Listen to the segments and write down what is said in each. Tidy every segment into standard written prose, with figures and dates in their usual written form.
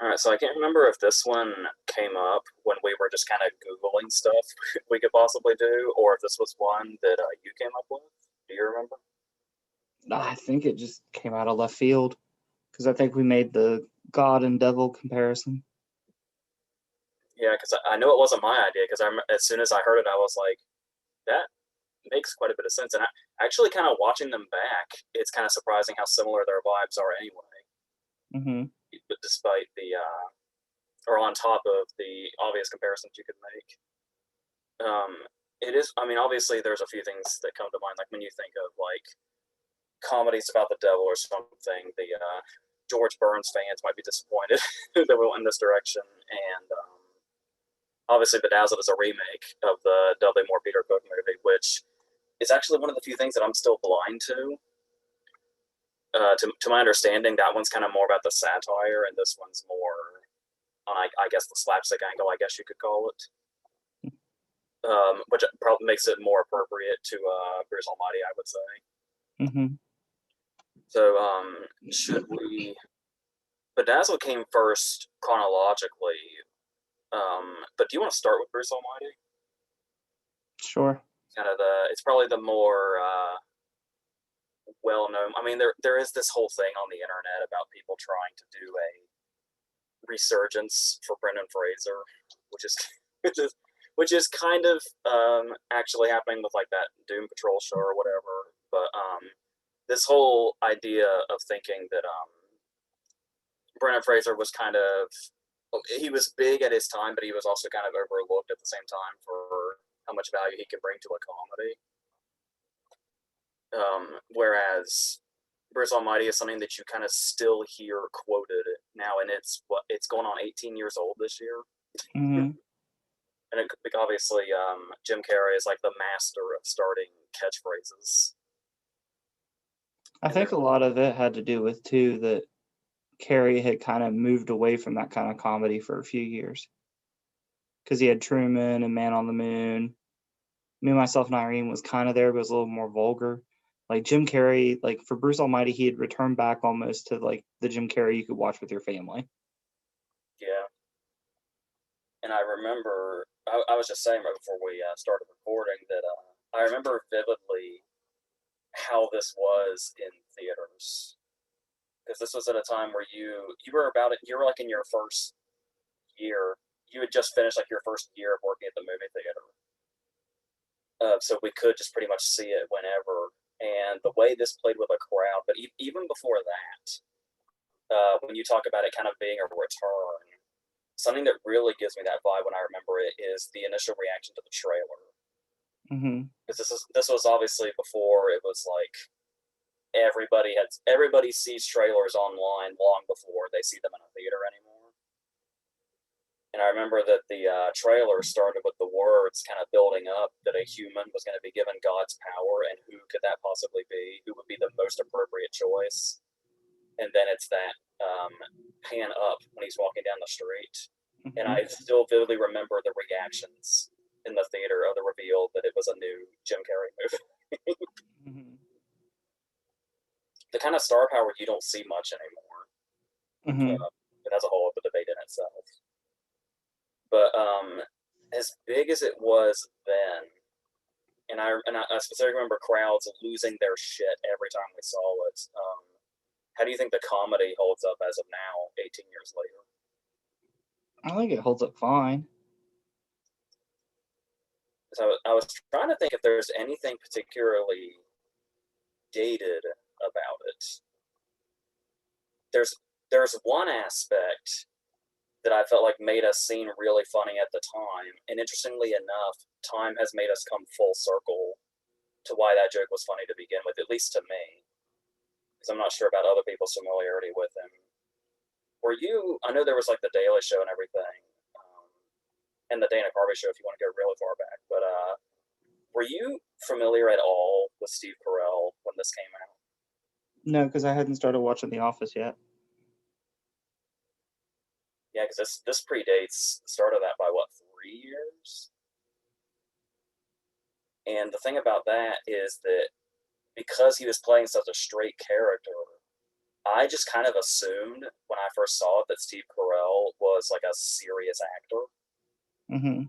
All right, so I can't remember if this one came up when we were just kind of Googling stuff we could possibly do, or if this was one that you came up with. Do you remember? I think it just came out of left field because I think we made the God and devil comparison. Yeah, because I know it wasn't my idea. Because as soon as I heard it, I was like, that makes quite a bit of sense. And actually, kind of watching them back, it's kind of surprising how similar their vibes are anyway. Mm-hmm. But despite or on top of the obvious comparisons you could make. It is, I mean, obviously there's a few things that come to mind, like when you think of like comedies about the devil or something, the George Burns fans might be disappointed that we went in this direction. And obviously Bedazzled is a remake of the Dudley Moore Peter Cook movie, which is actually one of the few things that I'm still blind to. To my understanding, that one's kind of more about the satire, and this one's more on, I guess, the slapstick angle, I guess you could call it. Which probably makes it more appropriate to Bruce Almighty, I would say. Mm-hmm. So, should we? Bedazzled came first chronologically, but do you want to start with Bruce Almighty? Sure. Kind of it's probably the more well known. I mean, there is this whole thing on the internet about people trying to do a resurgence for Brendan Fraser, which is which is which is kind of actually happening with like that Doom Patrol show or whatever. But this whole idea of thinking that Brendan Fraser was kind of, he was big at his time, but he was also kind of overlooked at the same time for how much value he could bring to a comedy. Whereas Bruce Almighty is something that you kind of still hear quoted now, and it's going on 18 years old this year. Mm-hmm. And obviously, Jim Carrey is like the master of starting catchphrases. I think a lot of it had to do with too that Carrey had kind of moved away from that kind of comedy for a few years because he had Truman and Man on the Moon. Me, Myself, and Irene was kind of there, but it was a little more vulgar. Like Jim Carrey, like for Bruce Almighty, he had returned back almost to like the Jim Carrey you could watch with your family. Yeah. And I remember, I was just saying right before we started recording that I remember vividly how this was in theaters, because this was at a time where you were like in your first year. You had just finished like your first year of working at the movie theater, so we could just pretty much see it whenever. And the way this played with a crowd, but even before that, when you talk about it kind of being a return, something that really gives me that vibe when I remember it is the initial reaction to the trailer. Mm-hmm. Because this was obviously before it was like everybody sees trailers online long before they see them in a theater anymore. And I remember that the trailer started with the words kind of building up that a human was going to be given God's power, and who could that possibly be? Who would be the most appropriate choice? And then it's that pan up when he's walking down the street. Mm-hmm. And I still vividly remember the reactions in the theater of the reveal that it was a new Jim Carrey movie. Mm-hmm. The kind of star power you don't see much anymore. Mm-hmm. But that's a whole other debate in itself. But as big as it was then, and I specifically remember crowds losing their shit every time we saw it. How do you think the comedy holds up as of now, 18 years later? I think it holds up fine. So I was trying to think if there's anything particularly dated about it. There's one aspect that I felt like made us seem really funny at the time, and interestingly enough, time has made us come full circle to why that joke was funny to begin with, at least to me, because I'm not sure about other people's familiarity with him. Were you? I know there was like the Daily Show and everything, and the Dana Carvey Show if you want to go really far back, but were you familiar at all with Steve Carell when this came out? No, because I hadn't started watching The Office yet. Yeah, because this predates the start of that by what, 3 years? And the thing about that is that because he was playing such a straight character, I just kind of assumed when I first saw it that Steve Carell was like a serious actor. Mm-hmm.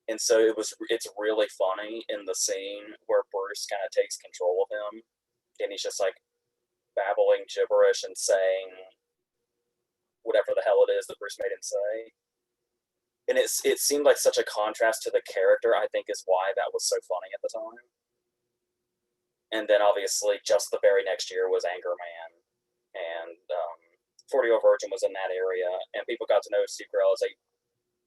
And so it's really funny in the scene where Bruce kind of takes control of him, and he's just like babbling gibberish and saying whatever the hell it is that Bruce made him say. And it seemed like such a contrast to the character. I think is why that was so funny at the time. And then obviously just the very next year was Anchorman, and 40-Year-Old Virgin was in that area, and people got to know Steve Carell as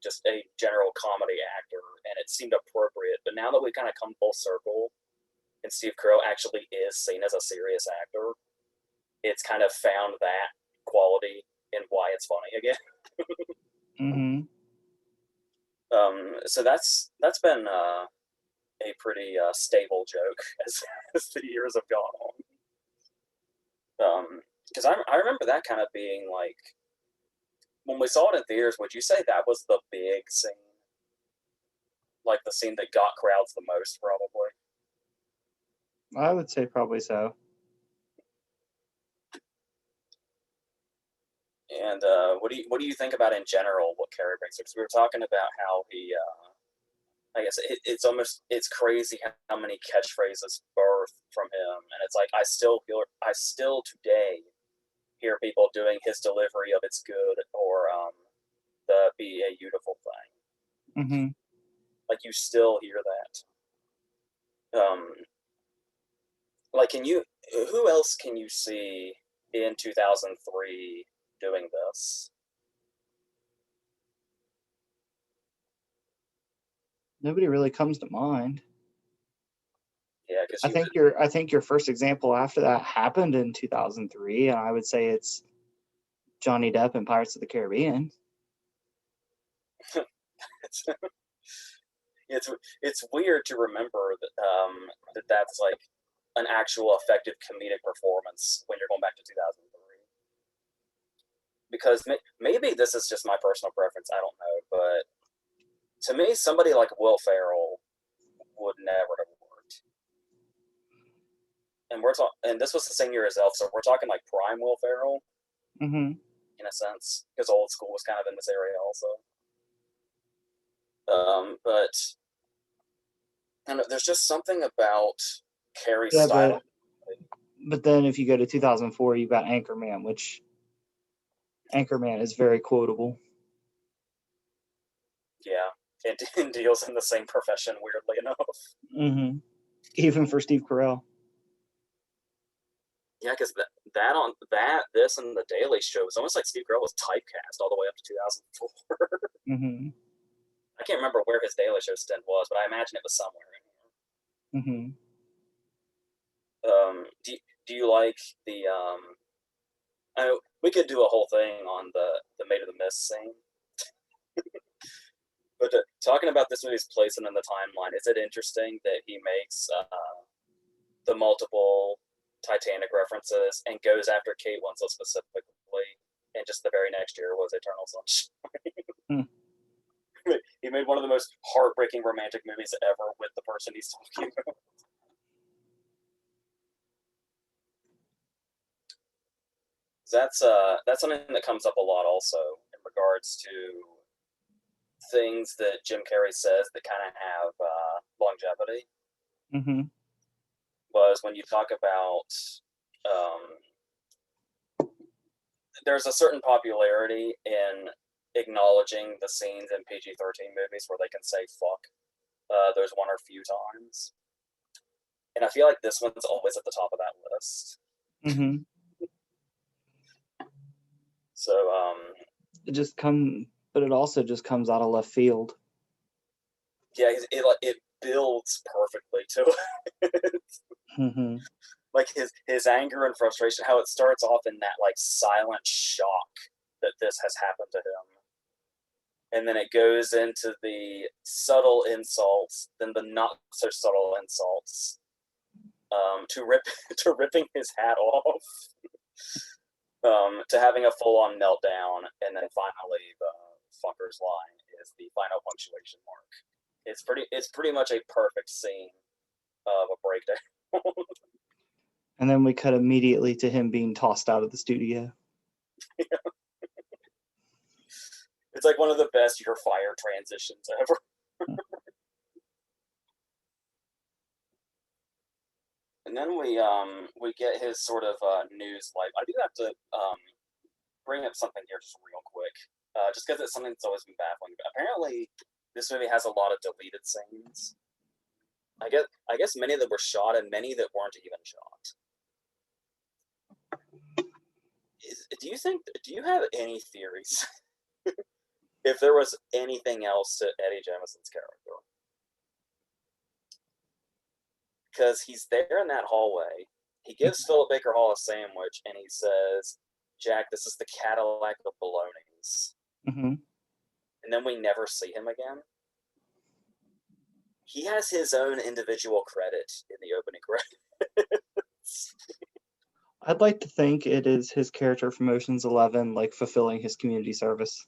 just a general comedy actor, and it seemed appropriate. But now that we've kind of come full circle, and Steve Carell actually is seen as a serious actor, it's kind of found that quality in why it's funny again. Mm-hmm. So that's been a pretty stable joke as the years have gone on. Because I remember that kind of being like, when we saw it in theaters, would you say that was the big scene? Like the scene that got crowds the most, probably? I would say probably so. And what do you think about in general what Carrie brings? Because we were talking about how he, I guess it's crazy how many catchphrases birth from him, and it's like I still today hear people doing his delivery of "it's good" or the "be a beautiful thing." Mm-hmm. Like you still hear that. Like who else can you see in 2003 doing this? Nobody really comes to mind. Yeah, because I think your first example after that happened in 2003, and I would say it's Johnny Depp in Pirates of the Caribbean. it's, it's weird to remember that that's like an actual effective comedic performance when you're going back to 2003. Because maybe this is just my personal preference. I don't know, but to me, somebody like Will Ferrell would never have worked. And and this was the same year as Elf, so we're talking like prime Will Ferrell, Mm-hmm. in a sense, because Old School was kind of in this area also. But I don't know, there's just something about Carrie's Yeah, style. but then if you go to 2004, you've got Anchorman, which Anchorman is very quotable. Yeah, and deals in the same profession, weirdly enough. Mm-hmm. Even for Steve Carell. Yeah, because this and the Daily Show was almost like Steve Carell was typecast all the way up to 2004. Mm-hmm. I can't remember where his Daily Show stint was, but I imagine it was somewhere in Mm-hmm. here. Do you like the we could do a whole thing on the Maid of the Mist scene, but talking about this movie's placement in the timeline, is it interesting that he makes the multiple Titanic references and goes after Kate Winslet specifically, and just the very next year was Eternal Sunshine. He made one of the most heartbreaking romantic movies ever with the person he's talking about. That's something that comes up a lot also in regards to things that Jim Carrey says that kind of have longevity. Mm-hmm. Was when you talk about there's a certain popularity in acknowledging the scenes in PG-13 movies where they can say fuck those one or few times, and I feel like this one's always at the top of that list. Mm-hmm. So but it also just comes out of left field. yeah, it builds perfectly to it. Mm-hmm. Like his anger and frustration, how it starts off in that like silent shock that this has happened to him, and then it goes into the subtle insults, then the not so subtle insults, to ripping his hat off, to having a full on meltdown, and then finally the fucker's line is the final punctuation mark. It's pretty much a perfect scene of a breakdown. And then we cut immediately to him being tossed out of the studio. It's like one of the best "you're fired" transitions ever. And then we get his sort of news life. I do have to bring up something here just real quick, just because it's something that's always been baffling. Apparently, this movie has a lot of deleted scenes. I guess many that were shot and many that weren't even shot. Do you have any theories if there was anything else to Eddie Jemisin's character? Because he's there in that hallway. He gives Philip Baker Hall a sandwich, and he says, "Jack, this is the Cadillac of balonies." Mm-hmm. And then we never see him again. He has his own individual credit in the opening credits. I'd like to think it is his character from Ocean's 11, like fulfilling his community service.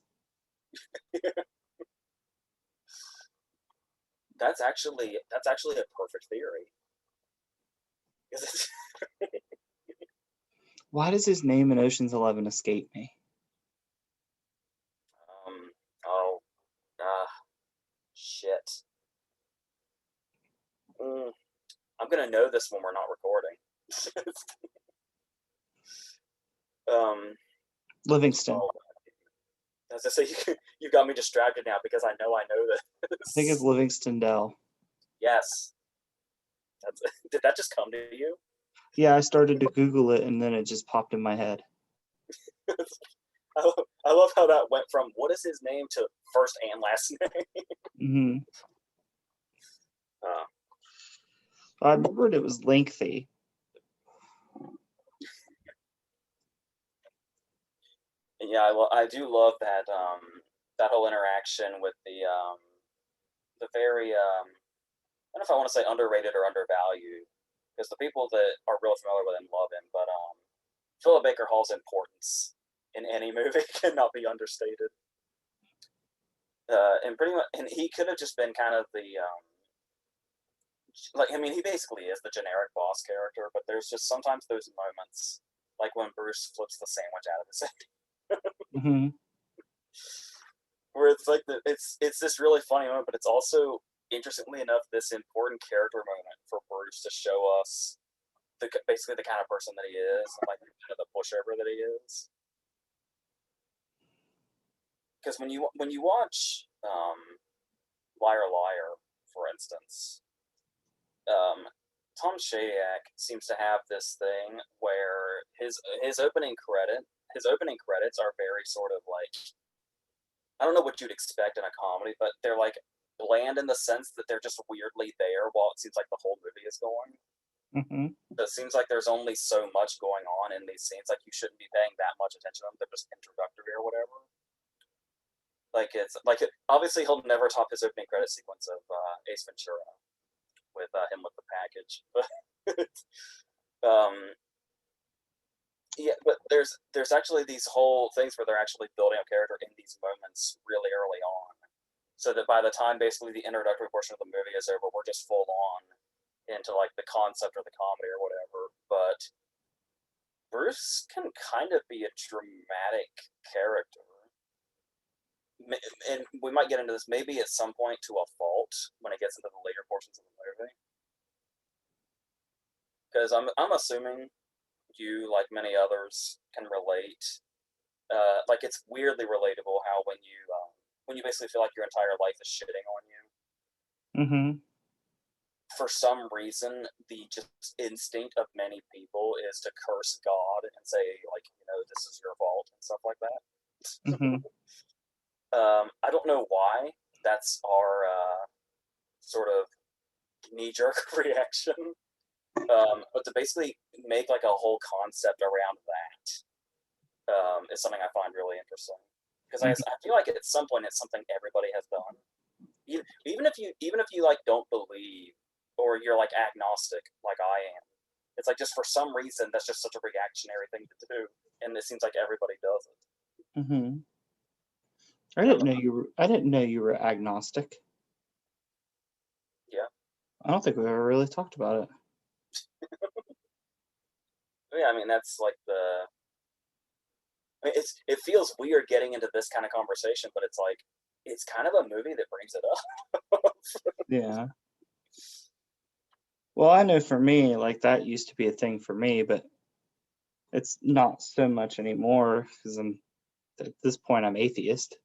That's actually a perfect theory. Why does his name in Ocean's 11 escape me? Oh, shit. I'm gonna know this when we're not recording. Livingston. Oh, as I say, you got me distracted now because I know this. I think it's Livingston Dell. Yes. Did that just come to you? Yeah, I started to Google it and then it just popped in my head. I love how that went from what is his name to first and last Mm-hmm. name. I remembered it was lengthy. Yeah, I do love that that whole interaction with the very I don't know if I want to say underrated or undervalued, because the people that are real familiar with him love him, but Philip Baker Hall's importance in any movie cannot be understated. And pretty much, and he could have just been kind of the like, I mean, he basically is the generic boss character, but there's just sometimes those moments, like when Bruce flips the sandwich out of his head, Mm-hmm. where it's like it's this really funny moment, but it's also, interestingly enough, this important character moment for Bruce to show us basically the kind of person that he is, and like kind of the pushover that he is. Because when you watch Liar Liar, for instance, Tom Shadyac seems to have this thing where his opening credits are very sort of like, I don't know what you'd expect in a comedy, but they're like bland in the sense that they're just weirdly there while it seems like the whole movie is going. Mm-hmm. So it seems like there's only so much going on in these scenes. Like you shouldn't be paying that much attention to them. They're just introductory or whatever. Like obviously he'll never top his opening credit sequence of Ace Ventura with him with the package. um, yeah, but there's actually these whole things where they're actually building a character in these moments really early on, so that by the time basically the introductory portion of the movie is over, we're just full on into like the concept or the comedy or whatever. But Bruce can kind of be a dramatic character, and we might get into this maybe at some point to a fault when it gets into the later portions of the movie, because I'm assuming you, like many others, can relate. Like it's weirdly relatable how when you basically feel like your entire life is shitting on you, Mm-hmm. for some reason the just instinct of many people is to curse God and say, like, this is your fault and stuff like that. Mm-hmm. I don't know why that's our sort of knee-jerk reaction, but to basically make like a whole concept around that is something I find really interesting, because I feel like at some point it's something everybody has done, even if you like don't believe, or you're like agnostic like I am. It's like just for some reason that's just such a reactionary thing to do, and it seems like everybody does it. Mm-hmm. I didn't know you were agnostic. Yeah. I don't think we've ever really talked about it. Yeah, I mean that's like I mean, it feels weird getting into this kind of conversation, but it's like it's kind of a movie that brings it up. Yeah. Well, I know for me, like that used to be a thing for me, but it's not so much anymore because I'm at this point I'm atheist.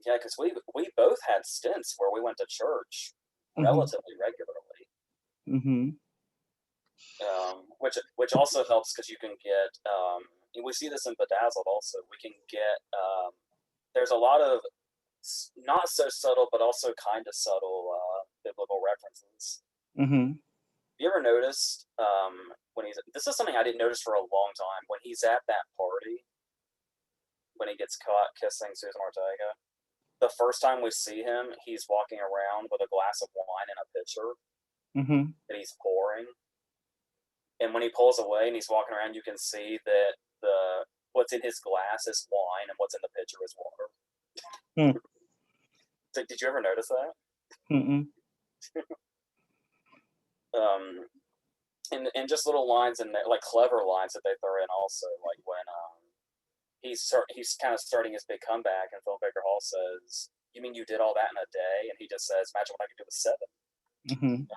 Yeah, because we both had stints where we went to church Mhm. relatively regularly, Mhm. which also helps because you can get we see this in Bedazzled also. We can get there's a lot of not so subtle but also kind of subtle biblical references. Mhm. You ever noticed when he's this is something I didn't notice for a long time when he's at that party when he gets caught kissing Susan Ortega. The first time we see him, he's walking around with a glass of wine and a pitcher Mhm. that he's pouring. And when he pulls away and he's walking around, you can see that the what's in his glass is wine and what's in the pitcher is water. Mm. So, did you ever notice that? Mm. Um, and just little lines in there, like clever lines that they throw in also, like when he's kind of starting his big comeback, and Phil Baker Hall says, "You mean you did all that in a day?" And he just says, "Imagine what I could do with 7." Mhm.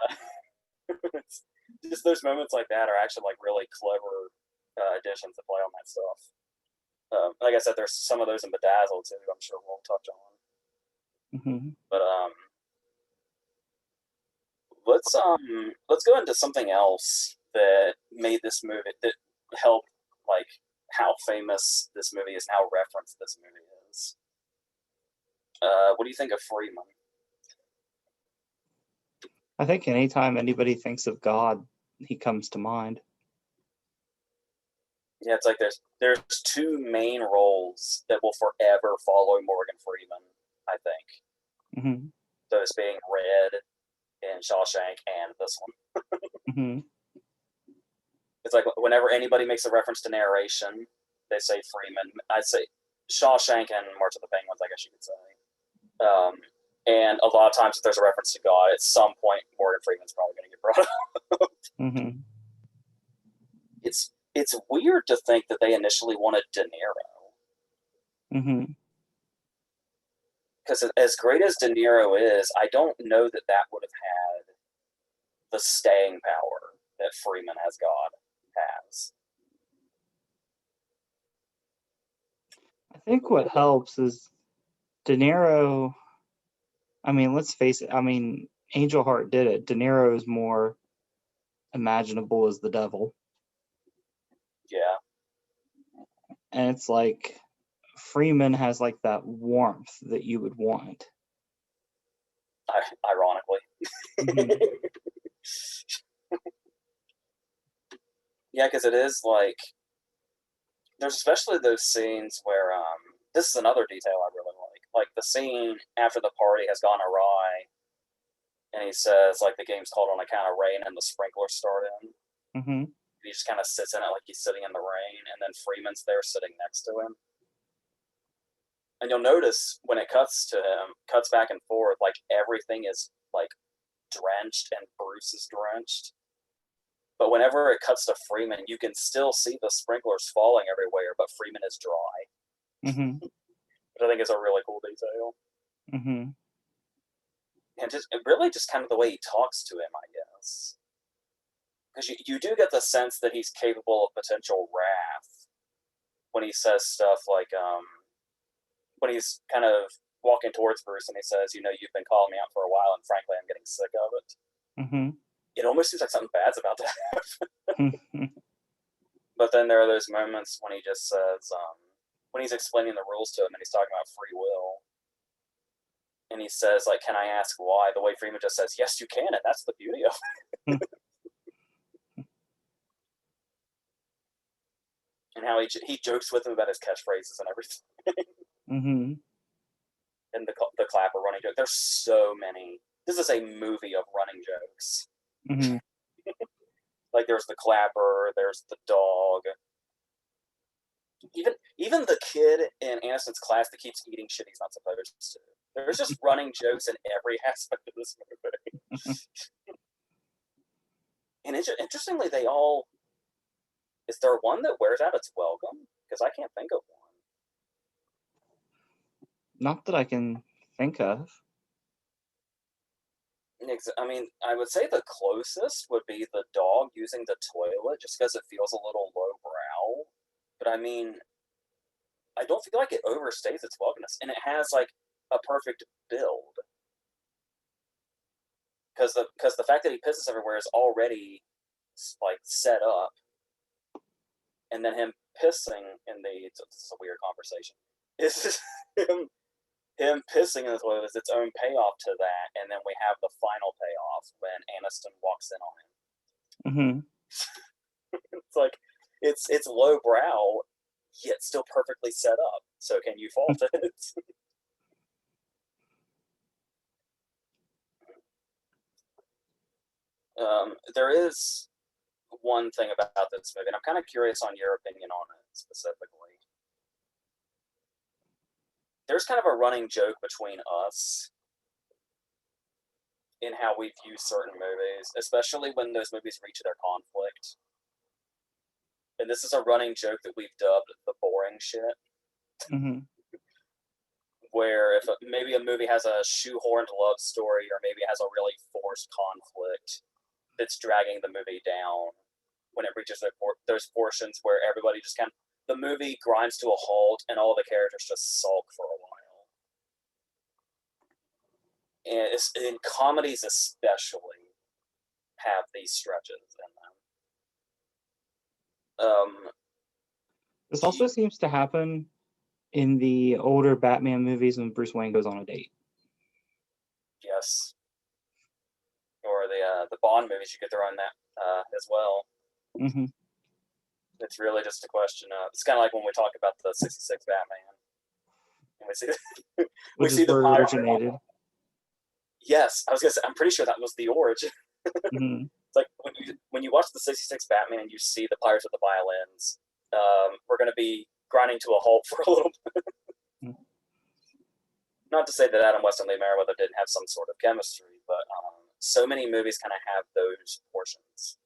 Just those moments like that are actually like really clever additions to play on that stuff. Like I said, there's some of those in Bedazzled too. I'm sure we'll touch on. Mhm. But let's go into something else that made this movie that helped like how famous this movie is and how referenced this movie is. What do you think of Freeman? I think anytime anybody thinks of God, he comes to mind. Yeah, it's like there's two main roles that will forever follow Morgan Freeman. I think Mhm. those being Red in Shawshank and this one. Mhm. It's like whenever anybody makes a reference to narration, they say Freeman. I'd say Shawshank and March of the Penguins, I guess you could say. And a lot of times, if there's a reference to God, at some point, Morgan Freeman's probably going to get brought up. Mhm. It's weird to think that they initially wanted De Niro Mhm. because as great as De Niro is, I don't know that that would have had the staying power that Freeman as God has. I think what helps is De Niro. I mean, let's face it. I mean, Angel Heart did it. De Niro is more imaginable as the devil, Yeah, and it's like Freeman has like that warmth that you would want. ironically. Mhm. Yeah, because it is like there's especially those scenes where this is another detail I really like the scene after the party has gone awry and he says like the game's called on account of rain and the sprinklers start in. Mhm. He just kind of sits in it like he's sitting in the rain, and then Freeman's there sitting next to him. And you'll notice when it cuts to him, cuts back and forth, like everything is like drenched and Bruce is drenched. But whenever it cuts to Freeman, you can still see the sprinklers falling everywhere, but Freeman is dry. Mhm. Which I think is a really cool detail. Mhm. And just really just kind of the way he talks to him, I guess. Because you do get the sense that he's capable of potential wrath when he says stuff like when he's kind of walking towards Bruce and he says, you've been calling me out for a while and frankly I'm getting sick of it. Mhm. It almost seems like something bad's about to happen. Mhm. But then there are those moments when he just says, when he's explaining the rules to him and he's talking about free will, and he says, like, can I ask why? The way Freeman just says, yes, you can, and that's the beauty of it. And how he jokes with him about his catchphrases and everything. Mhm. And the clapper running joke. There's so many. This is a movie of running jokes. Mhm. Like there's the clapper, there's the dog. Even the kid in Aniston's class that keeps eating shit he's not supposed to. There's just running jokes in every aspect of this movie. And interestingly, they all Is there one that wears out its welcome? Because I can't think of one. Not that I can think of. I mean, I would say the closest would be the dog using the toilet, just because it feels a little lowbrow. But I mean, I don't feel like it overstays its welcomeness, and it has like a perfect build. Because the fact that he pisses everywhere is already like set up, and then him pissing in the this is a weird conversation. It's just him pissing in the toilet is its own payoff to that, and then we have the final payoff when Aniston walks in on him. Mm-hmm. It's like it's low brow, yet still perfectly set up. So can you fault it? There is one thing about this movie, and I'm kind of curious on your opinion on it specifically. There's kind of a running joke between us in how we view certain movies, especially when those movies reach their conflict. And this is a running joke that we've dubbed the boring shit, Mm-hmm. where if maybe a movie has a shoehorned love story or maybe has a really forced conflict that's dragging the movie down, when it reaches those portions where everybody just kind of, the movie grinds to a halt and all the characters just sulk for a while. And it's, in comedies especially have these stretches in them. This also seems to happen in the older Batman movies when Bruce Wayne goes on a date. Yes. Or the Bond movies, you could throw in that as well. Mm-hmm. It's really just a question of, it's kind of like when we talk about the '66 Batman, and we see we Which is see the where it pirate. originated. Yes, I was gonna say, I'm pretty sure that was the origin. Mm-hmm. It's like when you watch the '66 Batman, you see the Pirates with the Violins. We're gonna be grinding to a halt for a little bit. Not to say that Adam West and Lee Meriwether didn't have some sort of chemistry, but so many movies kind of have those portions.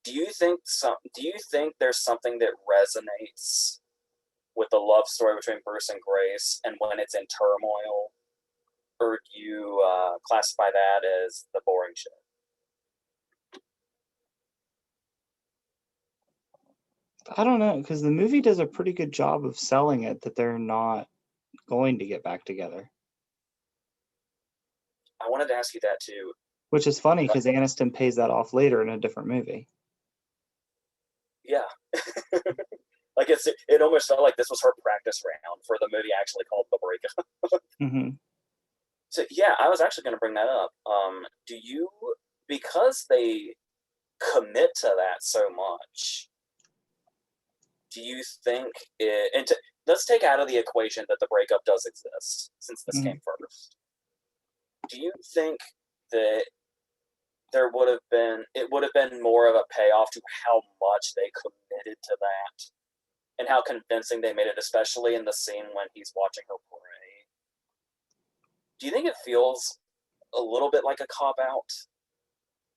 Do you think there's something that resonates with the love story between Bruce and Grace, and when it's in turmoil, or do you classify that as the boring shit? I don't know, because the movie does a pretty good job of selling it that they're not going to get back together. I wanted to ask you that too. Which is funny because Aniston pays that off later in a different movie. Yeah. Like it almost felt like this was her practice round for the movie actually called The Breakup. Mm-hmm. So yeah, I was actually going to bring that up. Do you, because they commit to that so much, do you think let's take out of the equation that the breakup does exist, since this Mm-hmm. came first. Do you think that it would have been more of a payoff to how much they committed to that and how convincing they made it, especially in the scene when he's watching her pray? Do you think it feels a little bit like a cop out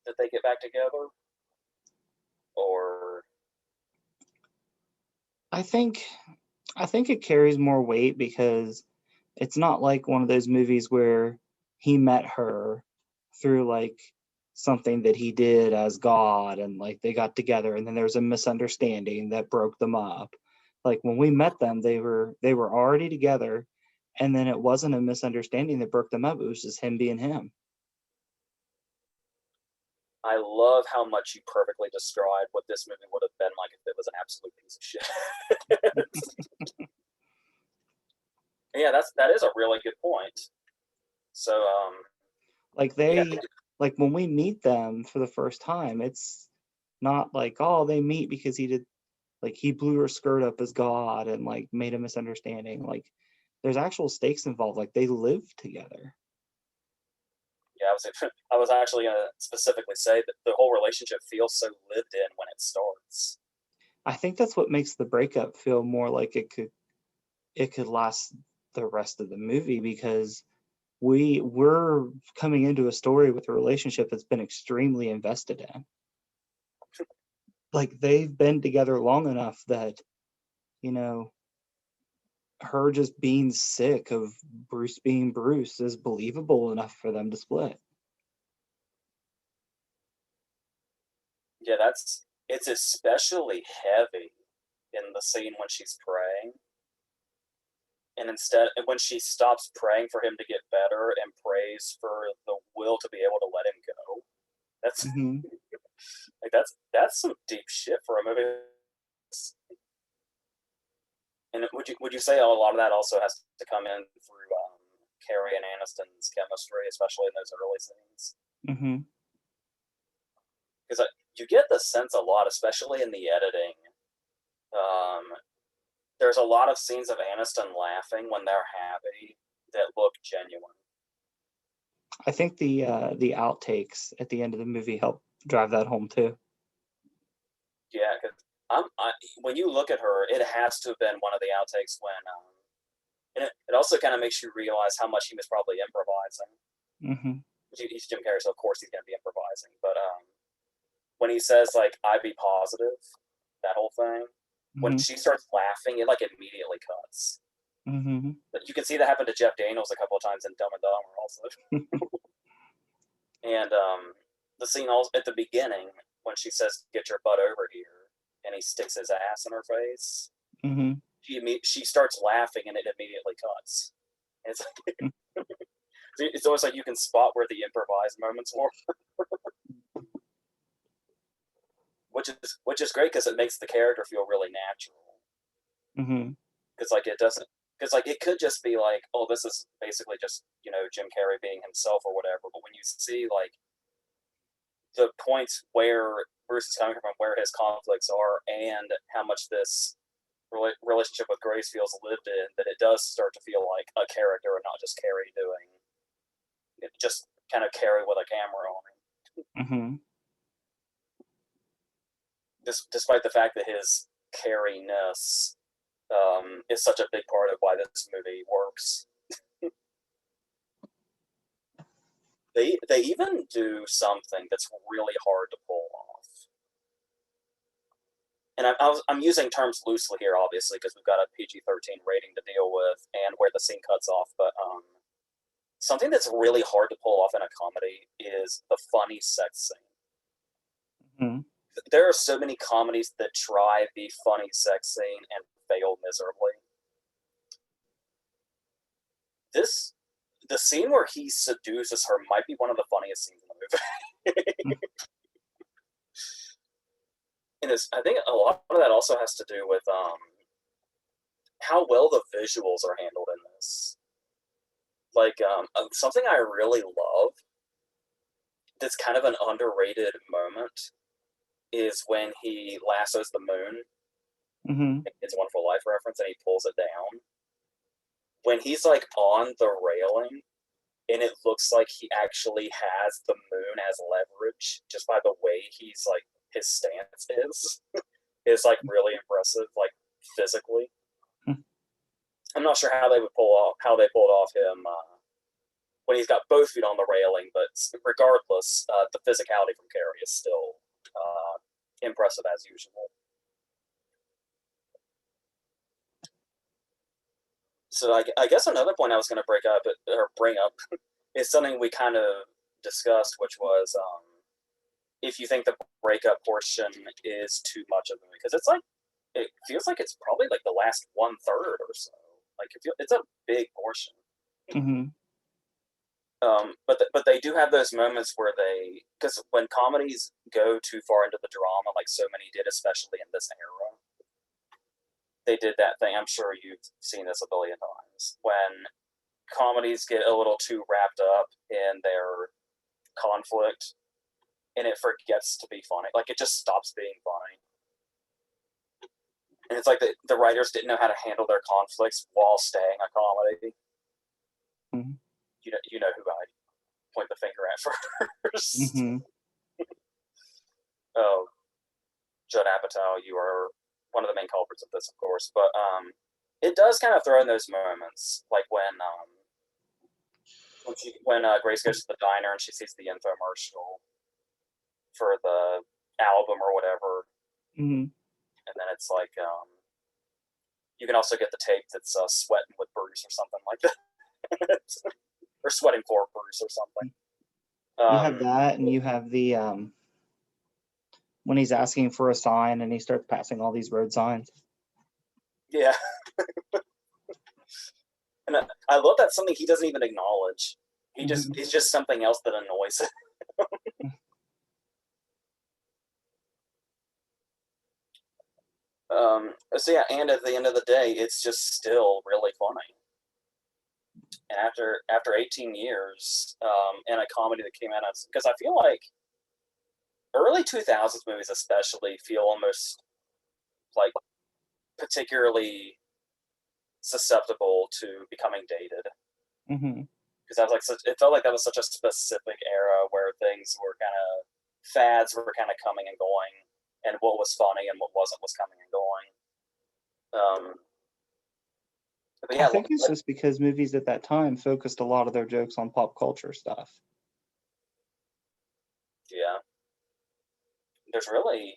that they get back together? Or I think it carries more weight because it's not like one of those movies where he met her through like something that he did as God and like they got together and then there was a misunderstanding that broke them up. Like when we met them, they were already together, and then it wasn't a misunderstanding that broke them up. It was just him being him. I love how much you perfectly described what this movie would have been like if it was an absolute piece of shit. Yeah, that is a really good point. So, Like yeah, like when we meet them for the first time, it's not like, oh, they meet because he did, like he blew her skirt up as God and like made a misunderstanding. Like there's actual stakes involved. Like they live together. yeah, I was actually going to specifically say that the whole relationship feels so lived in when it starts. I think that's what makes the breakup feel more like it could last the rest of the movie because we're coming into a story with a relationship that's been extremely invested in. like they've been together long enough that, you know, her just being sick of Bruce being Bruce is believable enough for them to split. Yeah, it's especially heavy in the scene when she's praying. And instead, when she stops praying for him to get better and prays for the will to be able to let him go, that's Mm-hmm. like that's some deep shit for a movie. And would you say a lot of that also has to come in through Carrie and Aniston's chemistry, especially in those early scenes? Mm-hmm. Because you get the sense a lot, especially in the editing. Um, there's a lot of scenes of Aniston laughing when they're happy that look genuine. I think the outtakes at the end of the movie help drive that home too. Yeah, because when you look at her, it has to have been one of the outtakes when, and it also kind of makes you realize how much he was probably improvising. Mm-hmm. He's Jim Carrey, so of course he's going to be improvising. But when he says like "I be positive," that whole thing, when Mm-hmm. she starts laughing, it like immediately cuts. Mm-hmm. But you can see that happen to Jeff Daniels a couple of times in Dumb and Dumber also. And the scene also at the beginning when she says "Get your butt over here," and he sticks his ass in her face. Mm-hmm. She starts laughing and it immediately cuts. And it's like, it's almost like you can spot where the improvised moments were, which is great because it makes the character feel really natural. Mm-hmm. Because like it doesn't, because like it could just be like, oh, this is basically just Jim Carrey being himself or whatever. But when you see like the points where Bruce is coming from, where his conflicts are, and how much this relationship with Grace feels lived in, that it does start to feel like a character and not just Carrey doing it, just kind of Carrey with a camera on him. Mm-hmm. Despite the fact that his Carrey-ness is such a big part of why this movie works. They even do something that's really hard to pull off. And I'm using terms loosely here, obviously, because we've got a PG-13 rating to deal with and where the scene cuts off. But something that's really hard to pull off in a comedy is the funny sex scene. Mm-hmm. There are so many comedies that try the funny sex scene and fail miserably. The scene where he seduces her might be one of the funniest scenes in the movie. And I think a lot of that also has to do with how well the visuals are handled in this. Like something I really love that's kind of an underrated moment is when he lassos the moon. Mm-hmm. It's a Wonderful Life reference, and he pulls it down. When he's like on the railing, and it looks like he actually has the moon as leverage just by the way he's like his stance is like really impressive, like physically. I'm not sure how they pulled off him when he's got both feet on the railing, but regardless, the physicality from Carrie is still impressive as usual. So I guess another point I was going to bring up is something we kind of discussed, which was if you think the breakup portion is too much of the movie, because it feels like it's probably like the last 1/3 or so. Like it's a big portion. Mm-hmm. But they do have those moments where because when comedies go too far into the drama, like so many did, especially in this era, they did that thing. I'm sure you've seen this a billion times when comedies get a little too wrapped up in their conflict and it forgets to be funny. Like it just stops being funny. And it's like the writers didn't know how to handle their conflicts while staying a comedy. Mm-hmm. You know who I point the finger at first. Mm-hmm. Oh, Judd Apatow, you are one of the main culprits of this, of course. But it does kind of throw in those moments, like when Grace goes to the diner and she sees the infomercial for the album or whatever, Hmm. And then it's like you can also get the tape that's sweating with Bruce or something like that, or sweating for Bruce or something. You have that, and you have the when he's asking for a sign and he starts passing all these road signs. Yeah, and I love that something he doesn't even acknowledge. Hmm. It's just something else that annoys him. So yeah, and at the end of the day, it's just still really funny. And after 18 years, and a comedy that came out of, because I feel like early 2000s movies especially feel almost like particularly susceptible to becoming dated, Hmm. because I was like it felt like that was such a specific era where things were kind of fads were kind of coming and going, and what was funny and what wasn't was coming and going. But I yeah, think it's just because movies at that time focused a lot of their jokes on pop culture stuff. yeah, there's really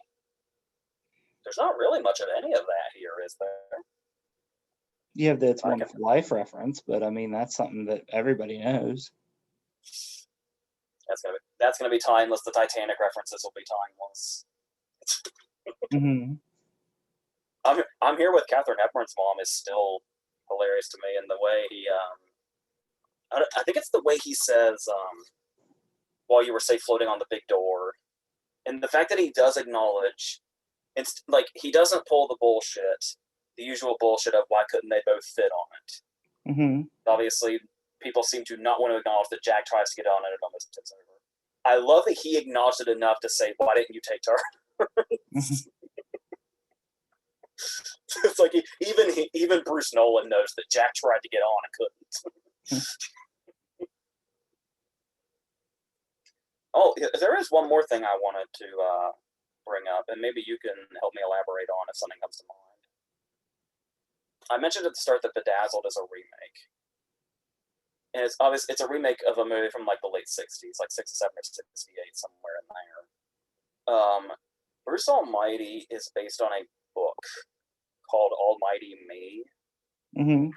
there's not really much of any of that here, is there? You have the It's a I can, Wonderful Life reference, but I mean, that's something that everybody knows. that's gonna be timeless. The Titanic references will be timeless. Hmm. I'm here with Catherine Hepburn's mom is still hilarious to me, and the way he I think it's the way he says while you were say floating on the big door, and the fact that he does acknowledge it's like he doesn't pull the bullshit, the usual bullshit of why couldn't they both fit on it. Hmm. Obviously, people seem to not want to acknowledge that Jack tries to get on it and almost tips over. I love that he acknowledged it enough to say, "Why didn't you take Hmm. turns?" It's like even Bruce Nolan knows that Jack tried to get on and couldn't. Oh, there is one more thing I wanted to bring up, and maybe you can help me elaborate on if something comes to mind. I mentioned at the start that Bedazzled is a remake, and it's obvious it's a remake of a movie from like the late '60s, like '67 or '68, somewhere in there. Bruce Almighty is based on a book called Almighty Me. Hmm.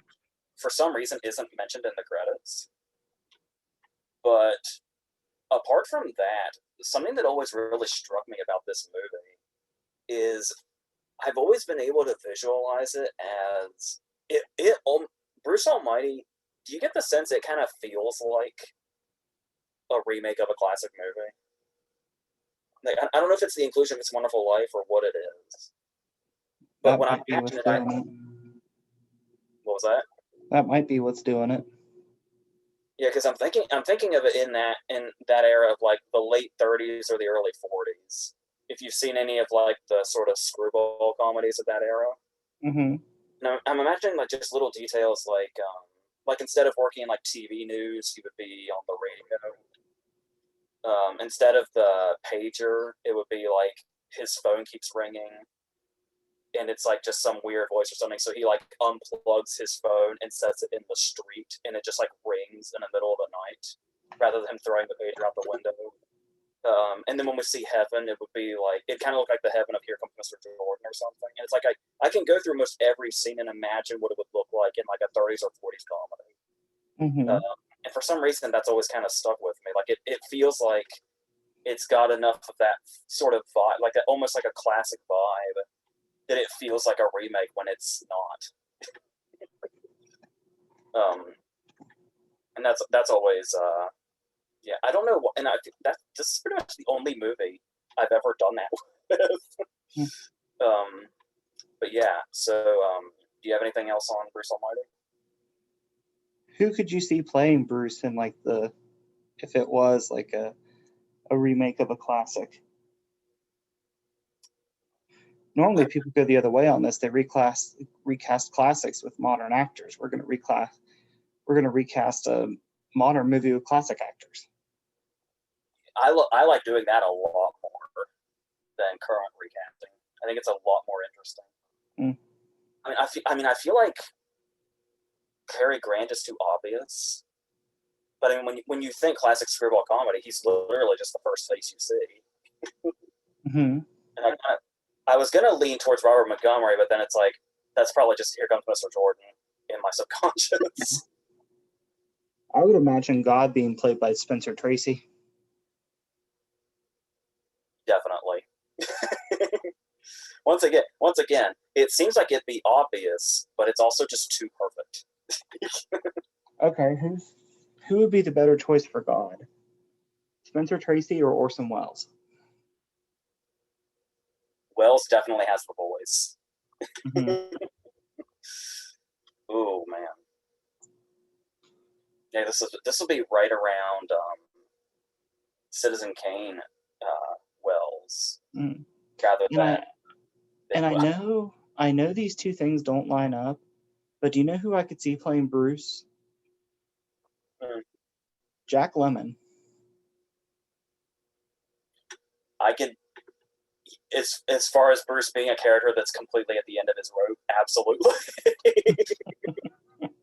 For some reason, isn't mentioned in the credits, but apart from that, something that always really struck me about this movie is I've always been able to visualize it as Bruce Almighty. Do you get the sense it kind of feels like a remake of a classic movie? Like I don't know if it's the inclusion of It's a Wonderful Life or what it is, but That when I might be imagine what's it, I doing it. what was that? That might be what's doing it. Yeah, because I'm thinking of it in that era of like the late '30s or the early '40s. If you've seen any of like the sort of screwball comedies of that era, Hmm. now I'm imagining like just little details like instead of working in like TV news, he would be on the radio. Instead of the pager, it would be like his phone keeps ringing, and it's like just some weird voice or something. So he like unplugs his phone and sets it in the street, and it just like rings in the middle of the night, rather than him throwing the pager out the window. And then when we see heaven, it would be like it kind of looked like the heaven of Here Comes Mr. Jordan or something. And it's like I can go through most every scene and imagine what it would look like in like a '30s or '40s comedy. Hmm. And for some reason, that's always kind of stuck with me. Like it feels like it's got enough of that sort of vibe, like almost like a classic vibe, that it feels like a remake when it's not. Um, and that's always yeah. I don't know, and I think that this is pretty much the only movie I've ever done that with. um, but yeah. So do you have anything else on Bruce Almighty? Who could you see playing Bruce in like the if it was like a remake of a classic? Normally people go the other way on this. They recast classics with modern actors. We're gonna recast a modern movie with classic actors. I like doing that a lot more than current recasting. I think it's a lot more interesting. Mm. I feel like Cary Grant is too obvious. But I mean, when you think classic screwball comedy, he's literally just the first face you see. Hmm. And I was gonna lean towards Robert Montgomery, but then it's like that's probably just Here Comes Mr. Jordan in my subconscious. I would imagine God being played by Spencer Tracy. Definitely. Once again, it seems like it'd be obvious, but it's also just too perfect. Okay, who would be the better choice for God? Spencer Tracy or Orson Welles? Wells definitely has the voice. Mm-hmm. Oh man. Yeah, this will be right around Citizen Kane Wells Mm. rather And than I Big I Well. know these two things don't line up, but do you know who I could see playing Bruce? Mm. Jack Lemmon. I could, as far as Bruce being a character that's completely at the end of his rope, absolutely.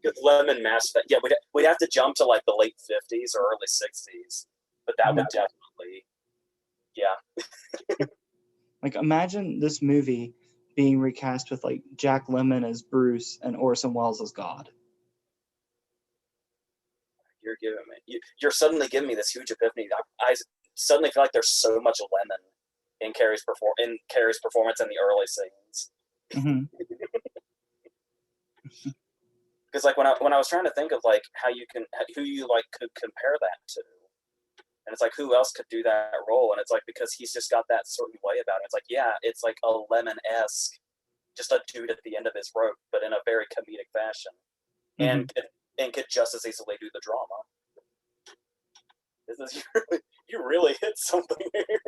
Because Lemon matched that. Yeah, we'd have to jump to like the late 50s or early 60s, but that would definitely, yeah. Like imagine this movie being recast with like Jack Lemmon as Bruce and Orson Welles as God. You're suddenly giving me this huge epiphany. I suddenly feel like there's so much lemon in Carrie's performance in the early scenes. Mm-hmm. Because like when I was trying to think of like who you like could compare that to, and it's like who else could do that role, and it's like because he's just got that certain way about it. It's like yeah, it's like a Lemon-esque, just a dude at the end of his rope, but in a very comedic fashion, Mm-hmm. and could just as easily do the drama. You really hit something here.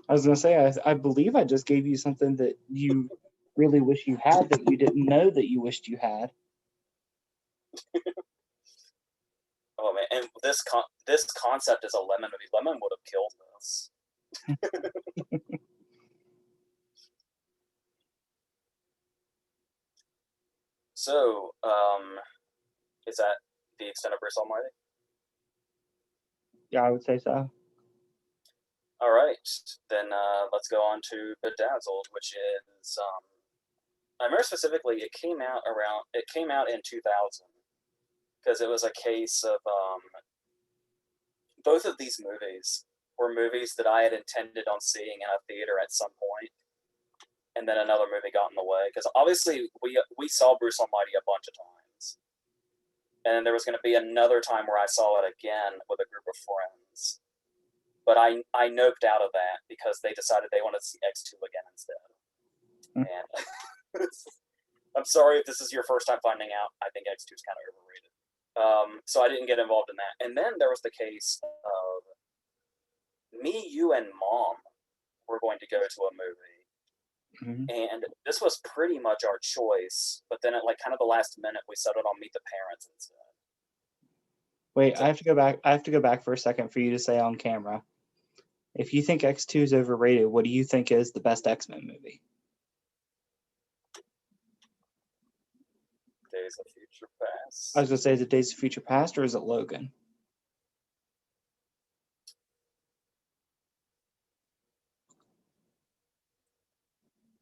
I was gonna say I believe I just gave you something that you really wish you had that you didn't know that you wished you had. Oh man, and this concept is a Lemon movie. Lemon would have killed this. So, is that the extent of Bruce Almighty? Yeah, I would say so. All right, then let's go on to Bedazzled, which is I remember specifically it came out in 2000 because it was a case of both of these movies were movies that I had intended on seeing in a theater at some point, and then another movie got in the way because obviously we saw Bruce Almighty a bunch of times, and there was going to be another time where I saw it again with a group of friends, but I noped out of that because they decided they wanted to see X2 again instead, and I'm sorry if this is your first time finding out. I think X2 is kind of overrated. So I didn't get involved in that. And then there was the case of me, you, and mom were going to go to a movie. Mm-hmm. And this was pretty much our choice. But then at like kind of the last minute, we settled on Meet the Parents instead. Wait, I have to go back. I have to go back for a second for you to say on camera. If you think X2 is overrated, what do you think is the best X-Men movie? Days of Future Past. I was gonna say, is it Days of Future Past or is it Logan?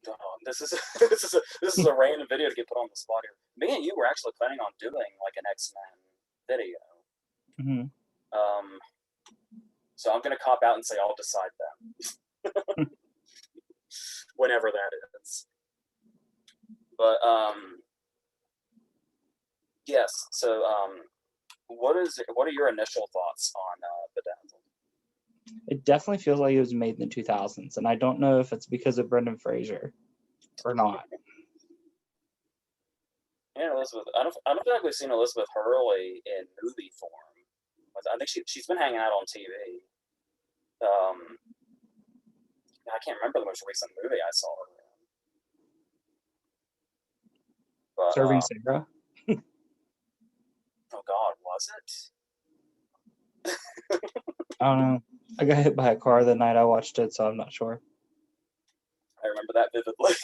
Oh, this is a random video to get put on the spot here. Me and you were actually planning on doing like an X-Men video. Mm-hmm. So I'm gonna cop out and say I'll decide that whenever that is. But yes. So what are your initial thoughts on Bedazzled? It definitely feels like it was made in the 2000s, and I don't know if it's because of Brendan Fraser or not. Yeah, Elizabeth. I don't feel like we've seen Elizabeth Hurley in movie form. I think she's been hanging out on TV. I can't remember the most recent movie I saw her in. But Serving Sarah. oh God, was it? I don't know. I got hit by a car the night I watched it, so I'm not sure. I remember that vividly.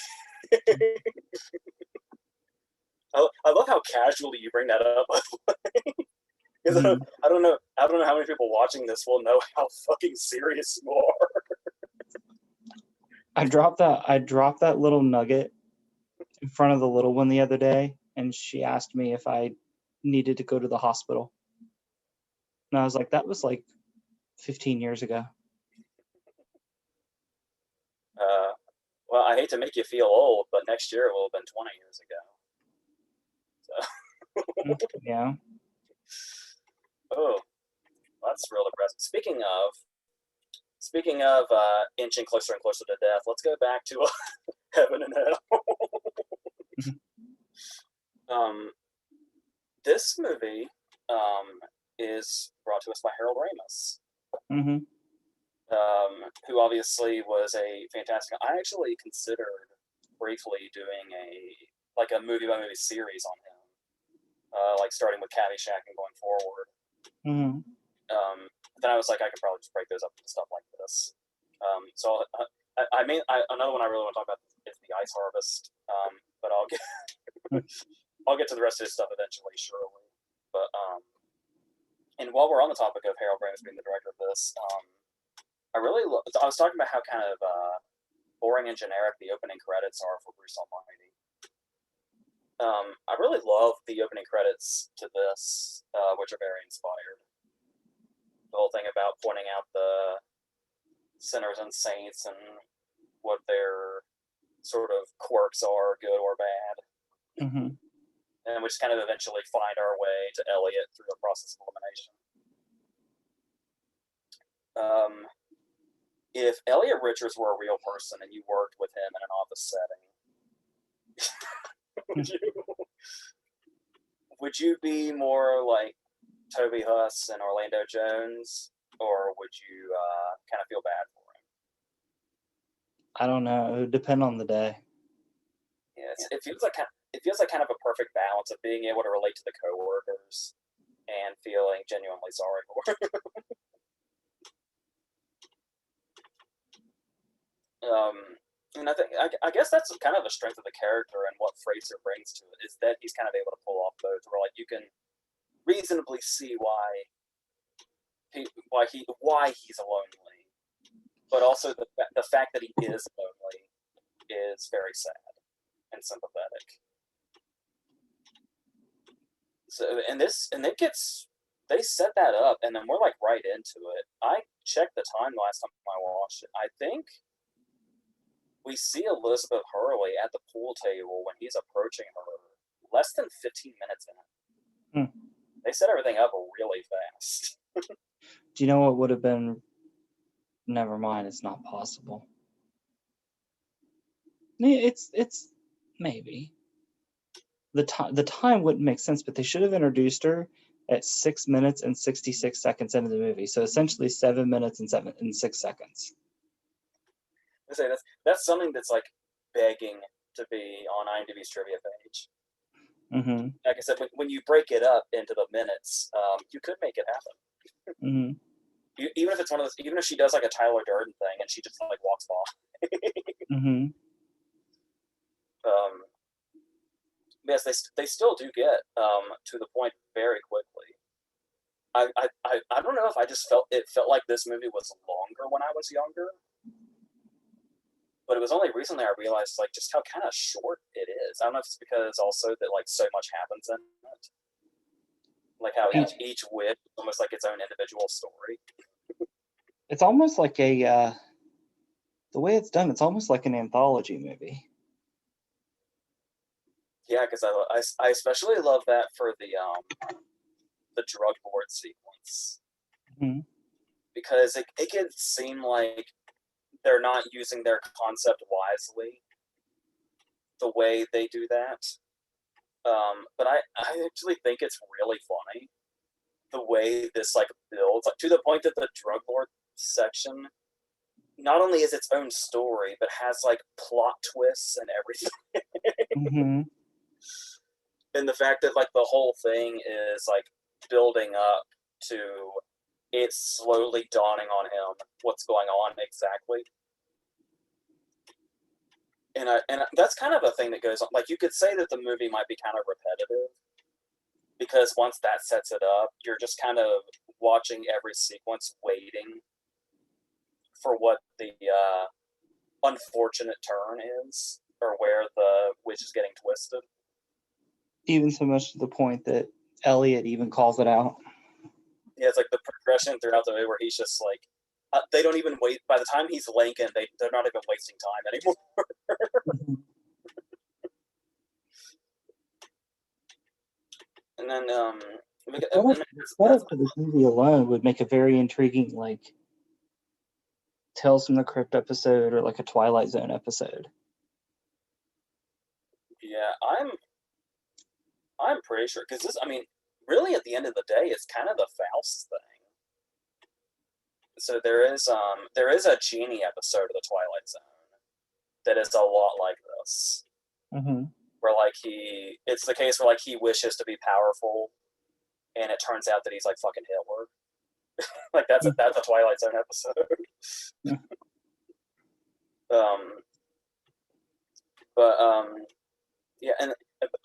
I love how casually you bring that up. Because Mm-hmm. I don't know how many people watching this will know how fucking serious you are. I dropped that little nugget in front of the little one the other day, and she asked me if I needed to go to the hospital. And I was like, that was like 15 years ago. Well, I hate to make you feel old, but next year it will have been 20 years ago. So. Yeah. Oh, that's real depressing. Speaking of inching closer and closer to death, let's go back to heaven and hell. um, this movie is brought to us by Harold Ramis, Mm-hmm. who obviously was a fantastic. I actually considered briefly doing a movie by movie series on him, like starting with Caddyshack and going forward. Mm-hmm. Then I was like, I could probably just break those up into stuff like this. So another one I really want to talk about is the Ice Harvest, but I'll get to the rest of his stuff eventually, surely. But and while we're on the topic of Harold Ramis being the director of this, I was talking about how kind of boring and generic the opening credits are for Bruce Almighty. I really love the opening credits to this, which are very inspired. The whole thing about pointing out the sinners and saints and what their sort of quirks are, good or bad. Mm-hmm. And we just kind of eventually find our way to Elliot through a process of elimination. If Elliot Richards were a real person and you worked with him in an office setting, would you be more like Toby Huss and Orlando Jones, or would you kind of feel bad for him? I don't know. It would depend on the day. Yeah, it feels like kind of a perfect balance of being able to relate to the coworkers and feeling genuinely sorry for them. And I guess that's kind of the strength of the character and what Fraser brings to it is that he's kind of able to pull off both, where like you can reasonably see why he's lonely, but also the fact that he is lonely is very sad and sympathetic. So they set that up, and then we're like right into it. I checked the time last time I watched it. I think we see Elizabeth Hurley at the pool table when he's approaching her less than 15 minutes in. They set everything up really fast. Do you know what would have been? Never mind, it's not possible. It's maybe. The time wouldn't make sense, but they should have introduced her at 6 minutes and 66 seconds into the movie. So essentially 7 minutes and 6 seconds. I say that's something that's like begging to be on IMDb's trivia page. Mm-hmm. Like I said, when you break it up into the minutes, you could make it happen. Mm-hmm. Even if it's one of those, even if she does like a Tyler Durden thing and she just like walks by. Mm-hmm. Yes, they still do get to the point very quickly. I don't know if I just felt like this movie was longer when I was younger, but it was only recently I realized like just how kind of short it is. I don't know if it's because also that like so much happens in it, like how each wit is almost like its own individual story. It's almost like the way it's done. It's almost like an anthology movie. Yeah, because I especially love that for the drug lord sequence, mm-hmm. because it can seem like they're not using their concept wisely the way they do that. But I actually think it's really funny the way this like builds, like, to the point that the drug lord section not only is its own story, but has like plot twists and everything. Mm-hmm. And the fact that like the whole thing is like building up to it slowly dawning on him what's going on exactly. And that's kind of a thing that goes on. Like you could say that the movie might be kind of repetitive, because once that sets it up, you're just kind of watching every sequence, waiting for what the unfortunate turn is, or where the witch is getting twisted. Even so much to the point that Elliot even calls it out. Yeah, it's like the progression throughout the movie where he's just like, they don't even wait. By the time he's Lincoln, they're not even wasting time anymore. And then, Setup to this movie alone would make a very intriguing, like, Tales from the Crypt episode or like a Twilight Zone episode. Yeah, I'm pretty sure, because this, I mean, really at the end of the day, it's kind of the Faust thing. So there is a genie episode of the Twilight Zone that is a lot like this, where like it's the case where like he wishes to be powerful, and it turns out that he's like fucking Hitler. Like that's a Twilight Zone episode. Yeah, and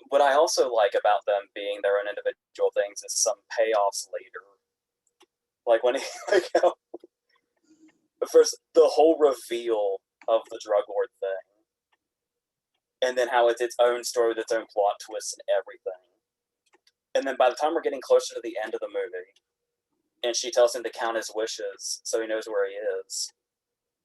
what I also like about them being their own individual things is some payoffs later. Like when he, like how, first the whole reveal of the drug lord thing, and then how it's its own story with its own plot twists and everything. And then by the time we're getting closer to the end of the movie, and she tells him to count his wishes so he knows where he is,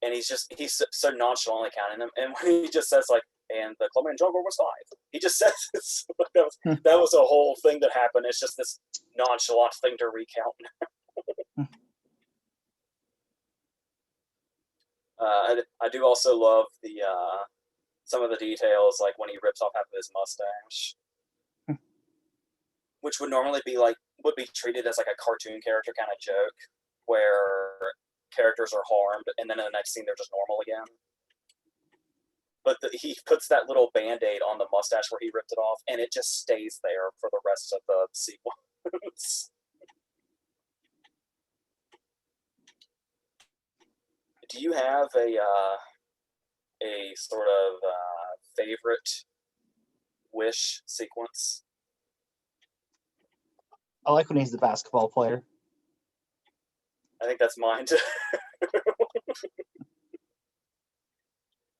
and he's so nonchalantly counting them, and when he just says like, and the Colombian drug lord was 5. He just says it's, that was a whole thing that happened. It's just this nonchalant thing to recount. I do also love the some of the details, like when he rips off half of his mustache, which would normally be treated as like a cartoon character kind of joke, where characters are harmed, and then in the next scene they're just normal again. But he puts that little Band-Aid on the mustache where he ripped it off, and it just stays there for the rest of the sequence. Do you have a sort of favorite wish sequence? I like when he's the basketball player. I think that's mine too.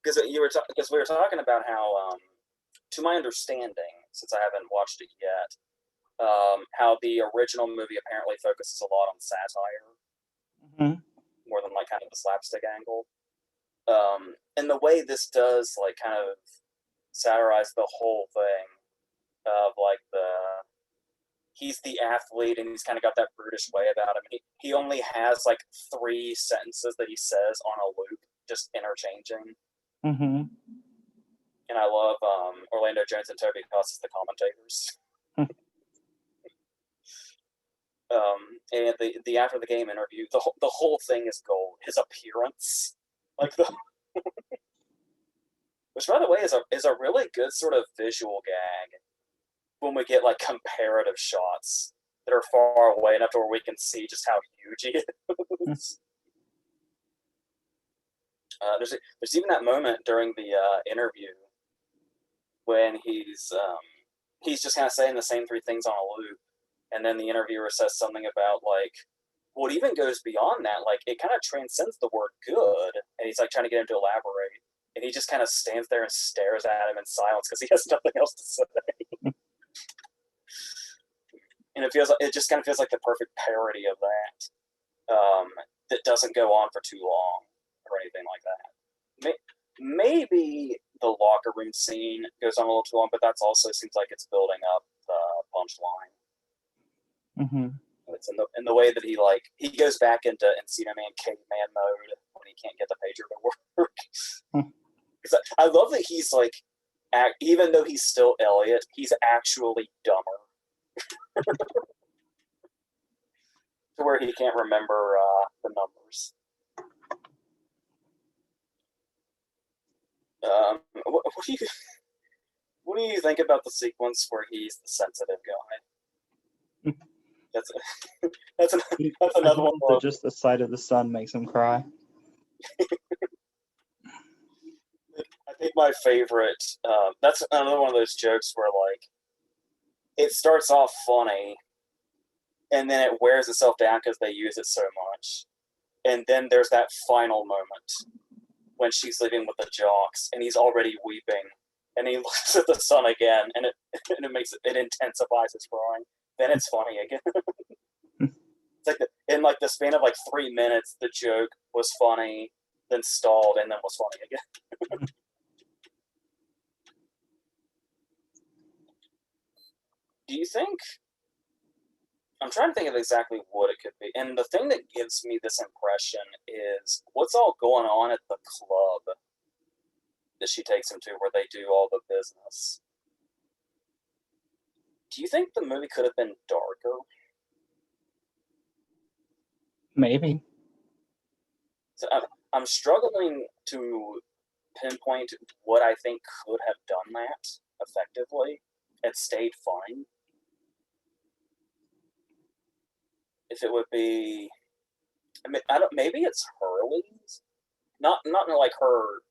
Because we were talking about how, to my understanding, since I haven't watched it yet, how the original movie apparently focuses a lot on satire, more than like kind of the slapstick angle. And the way this does like kind of satirize the whole thing of like he's the athlete and he's kind of got that brutish way about him. He only has like 3 sentences that he says on a loop, just interchanging. And I love Orlando Jones and Toby Cost as the commentators. And the after the game interview, the whole thing is gold. His appearance, like which by the way is a really good sort of visual gag when we get like comparative shots that are far away enough to where we can see just how huge he is. There's even that moment during the interview when he's just kind of saying the same 3 things on a loop, and then the interviewer says something about like, well, it even goes beyond that. Like it kind of transcends the word good, and he's like trying to get him to elaborate, and he just kind of stands there and stares at him in silence because he has nothing else to say. And it just kind of feels like the perfect parody of that, that doesn't go on for too long or anything like that. Maybe the locker room scene goes on a little too long, but that's also seems like it's building up the punchline. It's in the way that he goes back into Encino Man caveman mode when he can't get the pager to work. I love that he's like, even though he's still Elliot, he's actually dumber. To where he can't remember the numbers. What do you think about the sequence where he's the sensitive guy? That's another one. Just the sight of the sun makes him cry. I think my favorite. That's another one of those jokes where like it starts off funny, and then it wears itself down because they use it so much, and then there's that final moment when she's leaving with the jocks, and he's already weeping, and he looks at the sun again, and it intensifies his crying. Then it's funny again. It's like in like the span of like 3 minutes, the joke was funny, then stalled, and then was funny again. Do you think? I'm trying to think of exactly what it could be. And the thing that gives me this impression is what's all going on at the club that she takes him to where they do all the business. Do you think the movie could have been darker? Maybe. So I'm struggling to pinpoint what I think could have done that effectively. It stayed fine. If it would be, I mean, I don't. Maybe it's Hurley's, not like her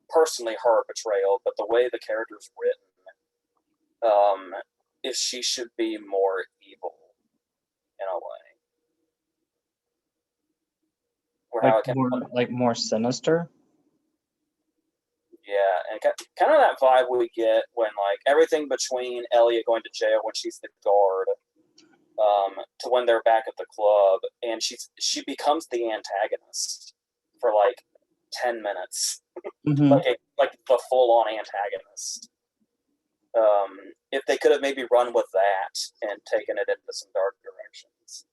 personally, her betrayal, but the way the character's written. If she should be more evil in a way, or how it can, more sinister. yeah, and kind of that vibe we get when like everything between Elliot going to jail when she's the guard. To when they're back at the club, and she becomes the antagonist for like 10 minutes, Mm-hmm. like the full on antagonist. If they could have maybe run with that and taken it into some dark directions,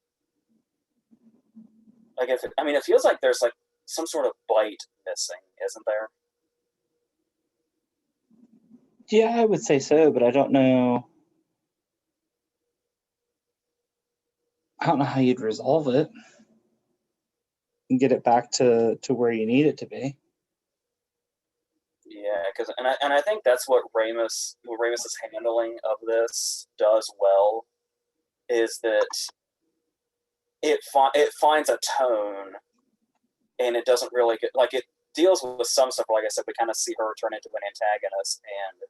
like it feels like there's like some sort of bite missing, isn't there? Yeah, I would say so, but I don't know. I don't know how you'd resolve it and get it back to where you need it to be. Yeah, because and I think that's what Ramus's handling of this does well is that it finds a tone, and it doesn't really get like it deals with some stuff. Like I said, we kind of see her turn into an antagonist, and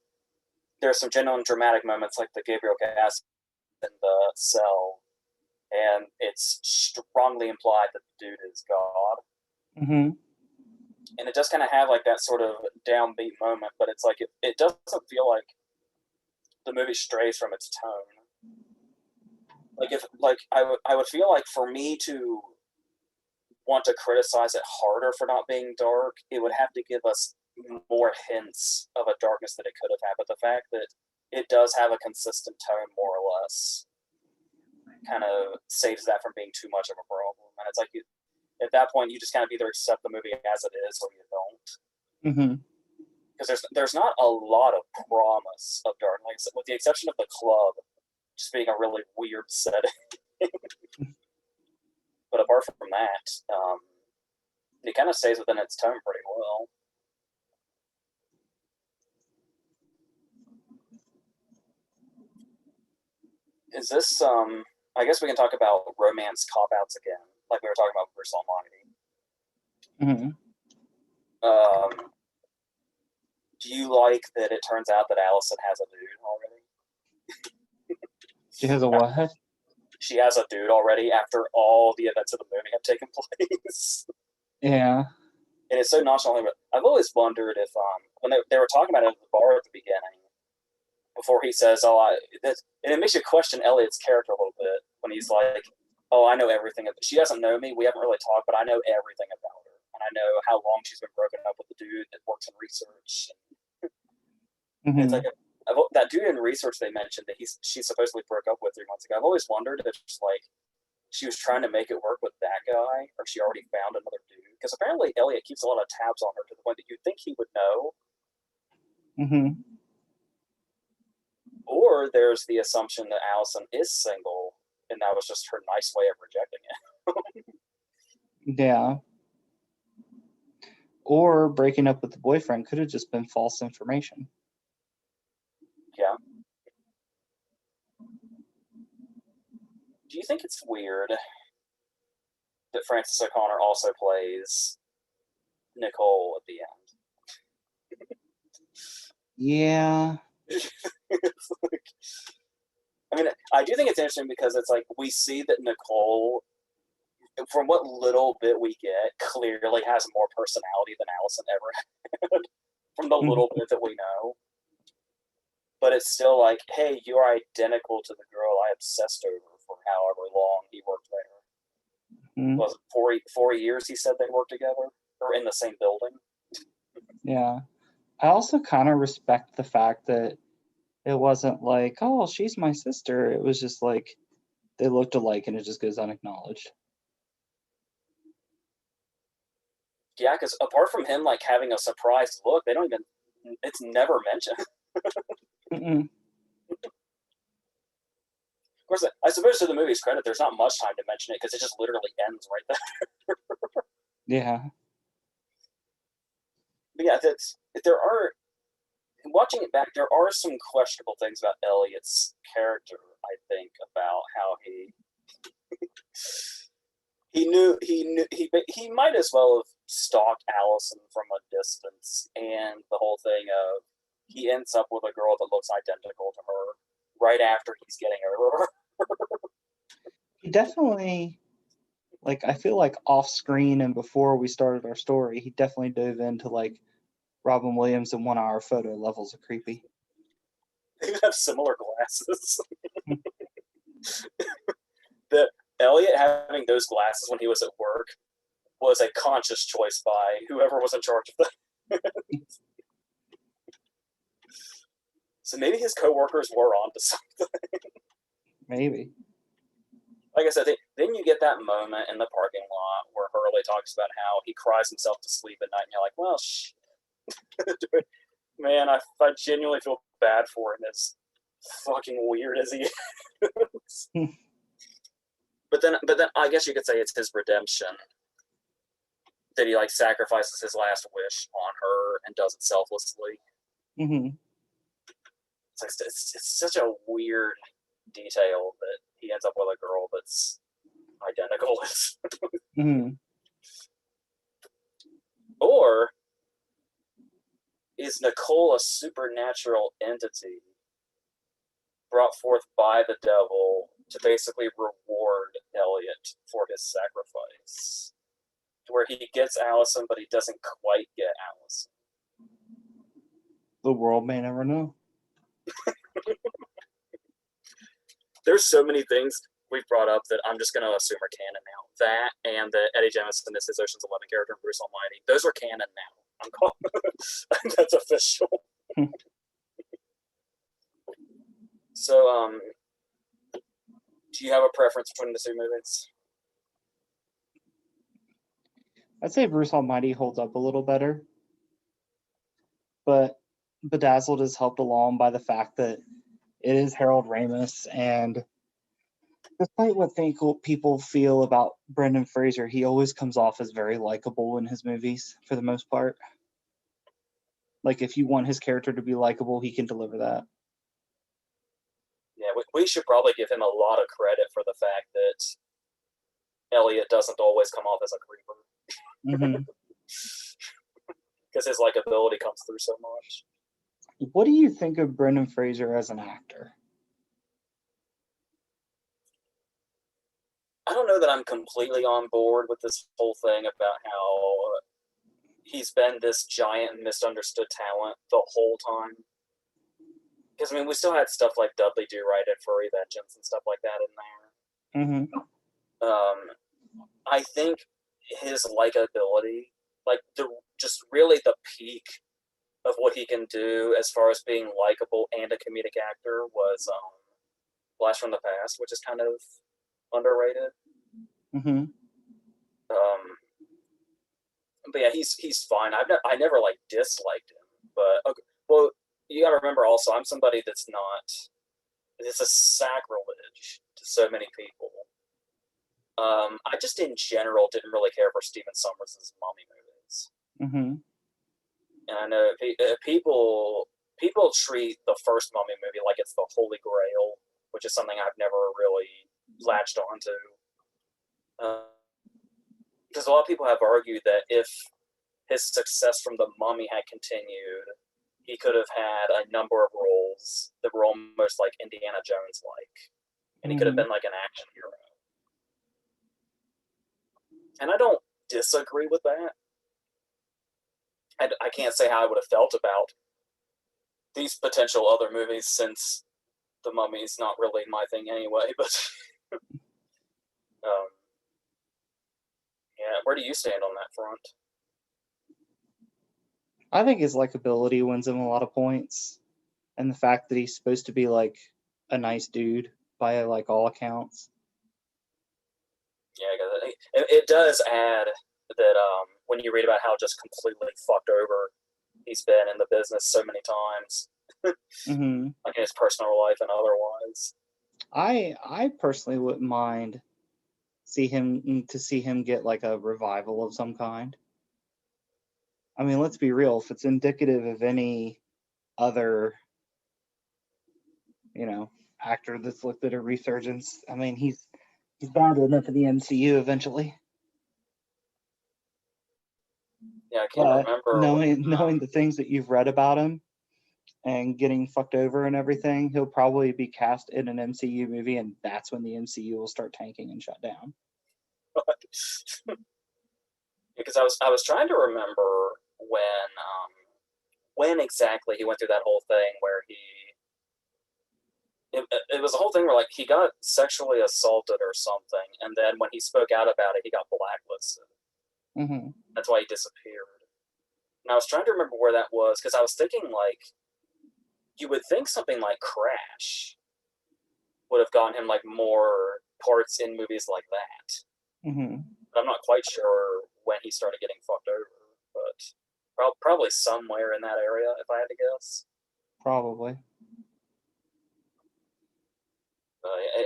there's some genuine dramatic moments like the Gabriel gas in the cell, and it's strongly implied that the dude is God. Mm-hmm. And it does kind of have like that sort of downbeat moment, but it's like it doesn't feel like the movie strays from its tone. Like if like I would feel like for me to want to criticize it harder for not being dark, it would have to give us more hints of a darkness that it could have had. But the fact that it does have a consistent tone, more or less, kind of saves that from being too much of a problem. And it's like at that point, you just kind of either accept the movie as it is or you don't. Mm-hmm. Because there's not a lot of promise of dark, like with the exception of the club just being a really weird setting. But apart from that, it kind of stays within its tone pretty well. Is this I guess we can talk about romance cop outs again, like we were talking about Bruce Almighty. Mm-hmm. Do you like that it turns out that Allison has a dude already? She has a what? She has a dude already after all the events of the movie have taken place. Yeah. And it's so nonchalantly. I've always wondered if when they were talking about it at the bar at the beginning, before he says, and it makes you question Elliot's character a little bit when he's like, "Oh, I know everything. She doesn't know me. We haven't really talked, but I know everything about her, and I know how long she's been broken up with the dude that works in research." Mm-hmm. It's like that dude in research they mentioned that she supposedly broke up with 3 months ago. I've always wondered if it's like she was trying to make it work with that guy, or she already found another dude. Because apparently Elliot keeps a lot of tabs on her to the point that you'd think he would know. Mm-hmm. Or there's the assumption that Allison is single, and that was just her nice way of rejecting it. Yeah. Or breaking up with the boyfriend could have just been false information. Yeah. Do you think it's weird that Frances O'Connor also plays Nicole at the end? Yeah. I mean, I do think it's interesting because it's like we see that Nicole from what little bit we get, clearly has more personality than Allison ever had from the little bit that we know. But it's still like, hey, you are identical to the girl I obsessed over for however long he worked there. Mhm. Was it 4 years he said they worked together? Or in the same building? Yeah. I also kind of respect the fact that it wasn't like, oh, she's my sister. It was just like they looked alike and it just goes unacknowledged. Yeah, because apart from him like having a surprised look, they don't even. It's never mentioned. Mm-mm. Of course, I suppose to the movie's credit, there's not much time to mention it because it just literally ends right there. Yeah. But yeah, there are watching it back. There are some questionable things about Elliot's character. I think about how he might as well have stalked Allison from a distance, and the whole thing of he ends up with a girl that looks identical to her right after he's getting over her. He definitely, like, I feel like off screen and before we started our story, he definitely dove into like Robin Williams and 1 hour photo levels of creepy. They have similar glasses. That Elliot having those glasses when he was at work was a conscious choice by whoever was in charge of them. So maybe his coworkers were onto something. Maybe. Like I said, then you get that moment in the parking lot where Hurley talks about how he cries himself to sleep at night, and you're like, well, man, I genuinely feel bad for him, as fucking weird as he is. But then I guess you could say it's his redemption, that he like sacrifices his last wish on her and does it selflessly. Mm-hmm. It's such a weird detail that he ends up with a girl that's identical. Mm-hmm. Or is Nicole a supernatural entity brought forth by the devil to basically reward Elliot for his sacrifice? Where he gets Allison, but he doesn't quite get Allison. The world may never know. There's so many things we've brought up that I'm just going to assume are canon now. That and the Eddie Jemison is his Ocean's 11 character in Bruce Almighty. Those are canon now. I'm calling that's official. So, do you have a preference between the two movies? I'd say Bruce Almighty holds up a little better, but Bedazzled is helped along by the fact that it is Harold Ramis, and despite what people feel about Brendan Fraser, he always comes off as very likable in his movies for the most part. Like, if you want his character to be likable, he can deliver that. Yeah, we should probably give him a lot of credit for the fact that Elliot doesn't always come off as a creeper. Mm-hmm. Because his likability comes through so much. What do you think of Brendan Fraser as an actor? I don't know that I'm completely on board with this whole thing about how he's been this giant misunderstood talent the whole time. Because, I mean, we still had stuff like Dudley Do Right and Furry Vengeance and stuff like that in there. Mm-hmm. I think his likability, like just really the peak of what he can do as far as being likable and a comedic actor was Blast from the Past, which is kind of underrated. Mm-hmm. But yeah, he's fine. I never like disliked him, but okay. Well, you got to remember also, I'm somebody that's not. It's a sacrilege to so many people. I just in general didn't really care for Stephen Sommers' mummy movies. Mm-hmm. And I know people treat the first mummy movie like it's the Holy Grail, which is something I've never really latched onto. Because a lot of people have argued that if his success from the Mummy had continued, he could have had a number of roles that were almost like Indiana Jones like, and he could have Mm-hmm. been like an action hero. And I don't disagree with that. I can't say how I would have felt about these potential other movies since The Mummy's not really my thing anyway. But um, yeah, where do you stand on that front? I think his likability wins him a lot of points, and the fact that he's supposed to be like a nice dude by like all accounts. Yeah, it does add that when you read about how just completely fucked over he's been in the business so many times, Mm-hmm. like in his personal life and otherwise. I personally wouldn't mind see him get like a revival of some kind. I mean, let's be real. If it's indicative of any other, you know, actor that's looked at a resurgence, I mean, he's bound to end up in the MCU eventually. Yeah, I can't But remember when. knowing the things that you've read about him and getting fucked over and everything, he'll probably be cast in an MCU movie, and that's when the MCU will start tanking and shut down. Because I was trying to remember when exactly he went through that whole thing where it was a whole thing where like he got sexually assaulted or something, and then when he spoke out about it, he got blacklisted. Mm-hmm. That's why he disappeared. And I was trying to remember where that was because I was thinking like you would think something like Crash would have gotten him like more parts in movies like that. Mm-hmm. But I'm not quite sure when he started getting fucked over, but probably somewhere in that area if I had to guess. Probably.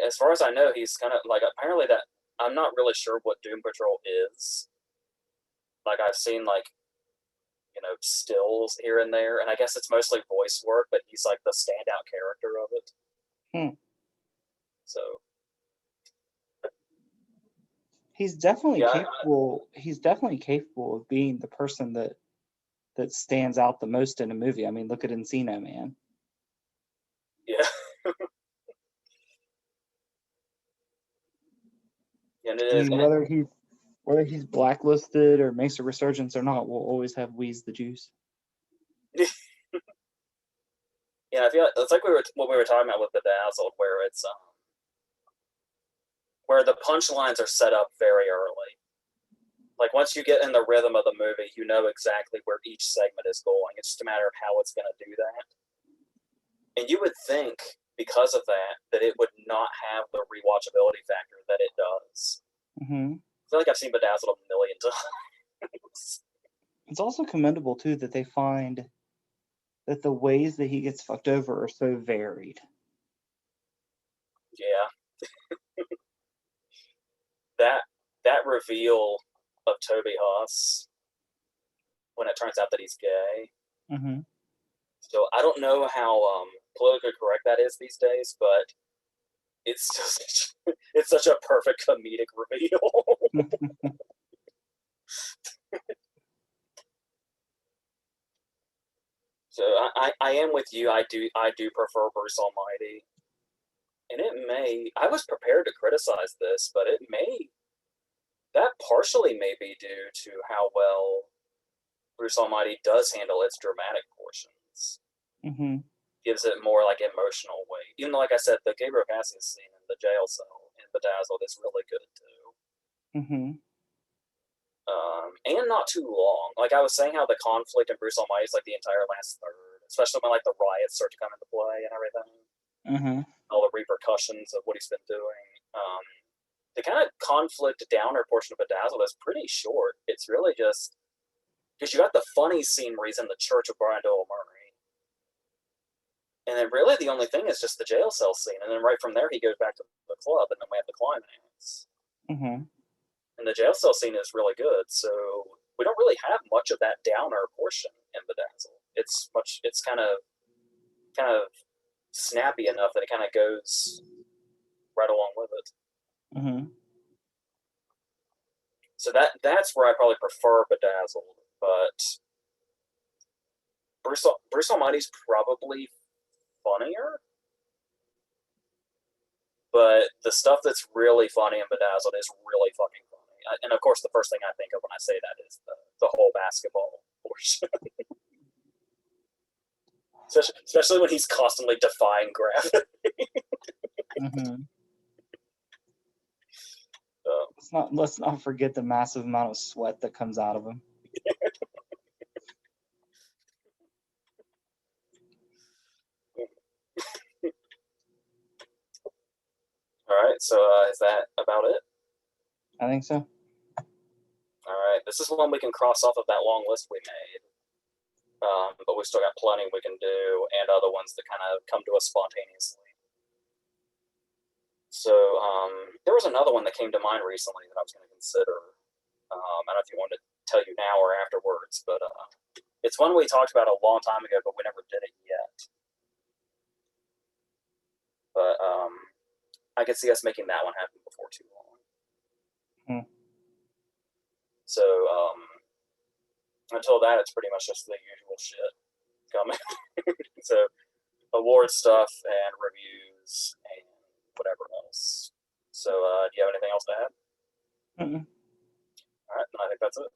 As far as I know, he's kind of like apparently that I'm not really sure what Doom Patrol is. Like I've seen like stills here and there, and I guess it's mostly voice work, but he's like the standout character of it. Hmm. So He's definitely yeah, capable. He's definitely capable of being the person that stands out the most in a movie. I mean, look at Encino Man. yeah, and it I is. mean, whether he's blacklisted or makes a resurgence or not, we'll always have Wheeze the Juice. Yeah, I feel like it's like what we were talking about with Bedazzled, where it's where the punchlines are set up very early. Like once you get in the rhythm of the movie, you know exactly where each segment is going. It's just a matter of how it's going to do that. And you would think because of that it would not have the rewatchability factor that it does. Mm-hmm. I feel like I've seen Bedazzled a million times. It's also commendable too that they find that the ways that he gets fucked over are so varied. Yeah, that that reveal of Toby Huss when it turns out that he's gay. Mm-hmm. So I don't know how politically correct that is these days, but it's just it's such a perfect comedic reveal. So I am with you. I do prefer Bruce Almighty, and it may. I was prepared to criticize this, but it may that partially may be due to how well Bruce Almighty does handle its dramatic portions. Mm-hmm. Gives it more like emotional weight. Even though, like I said, the Gabriel Cassius scene in the jail cell in Bedazzled is really good too. Mm-hmm. And not too long. Like I was saying, how the conflict in Bruce Almighty is like the entire last third, especially when like the riots start to come into play and everything. Mm-hmm. All the repercussions of what he's been doing. The kind of conflict downer portion of Bedazzled is pretty short. It's really just because you got the funny scene where he's in the church of Brian Doyle Murray, and then really the only thing is just the jail cell scene, and then right from there he goes back to the club, and then we have the climax. Mm-hmm. And the jail cell scene is really good, so we don't really have much of that downer portion in Bedazzled. It's kind of snappy enough that it kind of goes right along with it. Mm-hmm. So that's where I probably prefer Bedazzled, but Bruce Almighty's probably funnier, but the stuff that's really funny in Bedazzled is really fucking funny. and of course, the first thing I think of when I say that is the whole basketball portion. Especially when he's constantly defying gravity. Mm-hmm. Um, Let's not forget the massive amount of sweat that comes out of him. all right, so is that about it? I think so. All right, this is one we can cross off of that long list we made. But we still got plenty we can do, and other ones that kind of come to us spontaneously. So there was another one that came to mind recently that I was going to consider. I don't know if you want to tell you now or afterwards, but it's one we talked about a long time ago, but we never did it yet. But I could see us making that one happen before too long. So until that, it's pretty much just the usual shit coming. So award stuff and reviews and whatever else. So do you have anything else to add? Mm-mm. All right, I think that's it.